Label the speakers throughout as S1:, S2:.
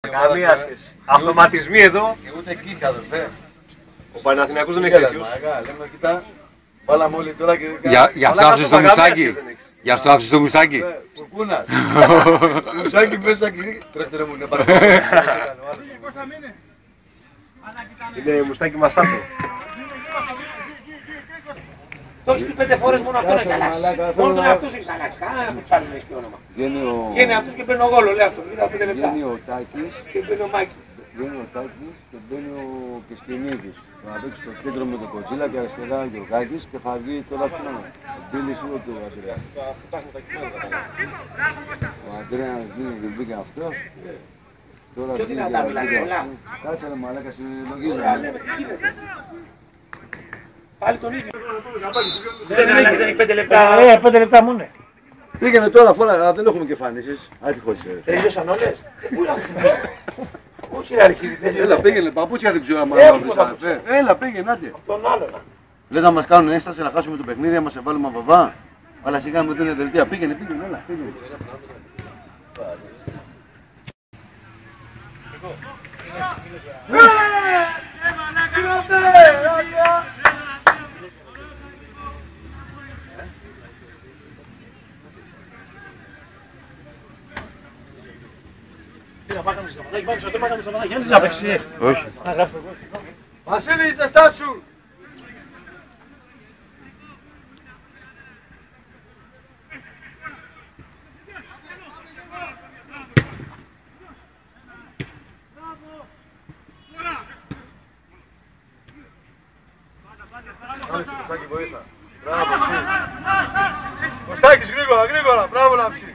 S1: Καμία σχέση. Αυτοματισμοί εδώ.
S2: Και ούτε εκεί είχα, αδερφέ.
S1: Ο Παναθηναϊκός δεν έχει τέτοιους.
S2: Λέμε, κοιτά, βάλαμε όλοι τώρα και...
S3: Γι' αυτό άφησες το μουστάκι. Γι' αυτό άφησες το μουστάκι.
S2: Κουρκούνας. Μουστάκι μέσα και τρέχτε ρε μου, είναι παραπάνω.
S1: Είναι μουστάκι μασάτο.
S4: Το έχεις πει 5 φορές, μόνο αυτό να έχει αλλάξει. Μόνο τον εαυτό σου έχεις αλλάξει. Κανένα από τους άλλους δεν έχει πει όνομα. Βγαίνει αυτός και παίρνει ο Γόλο, λέει αυτό. Είδα 5 λεπτά.
S5: Βγαίνει ο Τάκης.
S4: Και μπαίνει ο Μάκης.
S5: Βγαίνει ο Τάκης και μπαίνει ο Κεσκινίδης. Θα παίξει στο κέντρο με τον Κοτσίλα και αριστερά ο Γιωργάκης και θα βγει τώρα αυτόν. Ο Μπίλης ή ο Αντρέας. Ο Αντρέας δεν μπήκε αυτός.
S4: Πιο δυνατά μιλάει πολλά.
S5: Κάτσε ρε μαλάκα, συλλογίζομαι.
S4: Λέμε τι γίνεται. Πάλι τον ίδιο. Δεν είναι 5 λεπτά.
S1: 5 λεπτά μου είναι.
S5: Πήγαινε τώρα φορά, δεν έχουμε κεφανίσεις. Άτυχος.
S4: Τελείωσαν όλες. Όχι ρε αρχίδι.
S5: Έλα πήγαινε, παπούτσια δεν ξέρω αν έλα πήγαινε, άτσε.
S4: Τον άλλον.
S5: Λες να μας κάνουν ένσταση να χάσουμε το παιχνίδι, να μας βάλουμε βαβά. Αλλά σιγά μου δεν είναι δελτία. Πήγαινε, έλα, πήγαινε.
S3: Όχι.
S2: Βασίλη, ζεστάσου! Κωστάκης, γρήγορα, μπράβο Λαψή.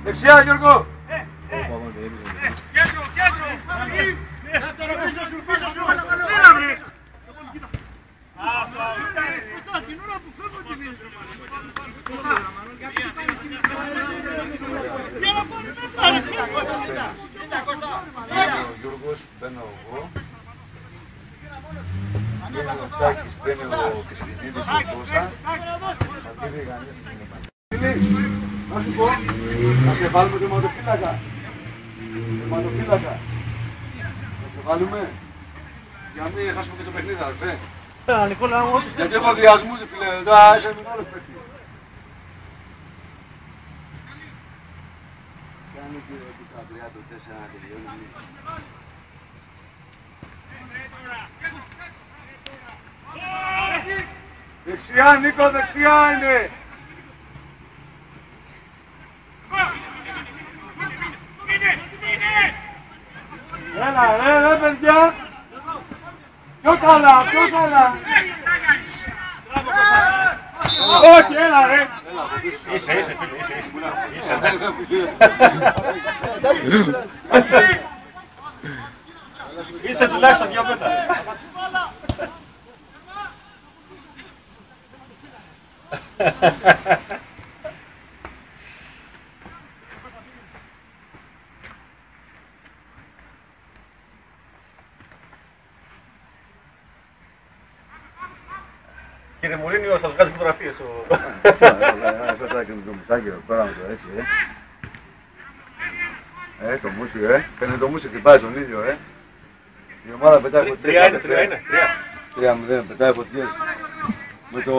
S2: Δεξιά Γιώργο.
S6: Κέντρο. Δεύτερο πίσω σου. Την ώρα που φεύγω τη δίνεις. Για να πάρει μέτρα.
S2: Ο Γιώργος, μπαίνω εγώ. Μπαίνει ο Τάκης, μπαίνει ο Κεσκινίδης, ο Κώστα. Να σου πω, να σε βάλουμε τερματοφύλακα. Να σε βάλουμε. Για να μην χάσουμε και το παιχνίδι, αδερφέ. Γιατί έχω διασμούς, φίλε, εδώ άσε με όλο παιχνίδι.
S5: Κάνει και το 34 να τελειώνει.
S2: Δεξιά, Νίκο, δεξιά είναι. Έλα, ρε, παιδιά. Πιο καλά. Όχι, έλα, ρε.
S1: Είσαι φίλε, είσαι. Είσαι τουλάχιστον 2 μέτρα. Κύριε Μουρίνιο, σας βγάζει φωτογραφίες ο...
S5: Αυτό θα έκανε το μουσάκι εδώ πέρα με το έτσι, το μουσι, φαίνεται το μουσι χτυπάει στον ίδιο, Η ομάδα πετάει φωτιές. 3-0, πετάει φωτιές. Με το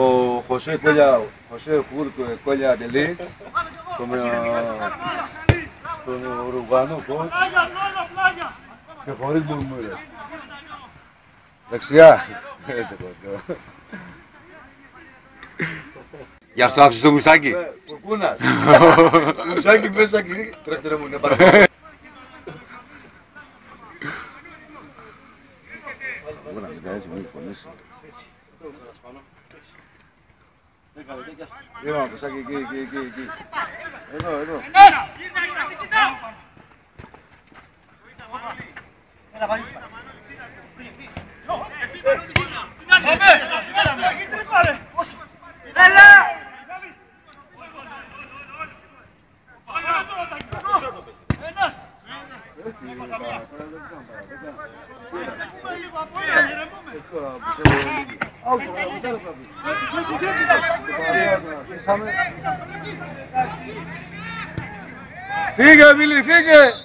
S5: Χωσέ Κόλια Αντελή, τον Ουρουγανό κόλ και χωρίς μουρμούρες. Δεξιά.
S3: Γι' αυτό άφησες το μουστάκι.
S2: Κουρκούνας. Μουστάκι μέσα και τρέχτε ρε μου, είναι παραπάνω.
S5: Μπορεί να μην έτσι, μην φωνήσει. Είδα το σάκι εκεί. Εδώ.
S6: Ένας!
S5: Φύγε, Βίλη, φύγε!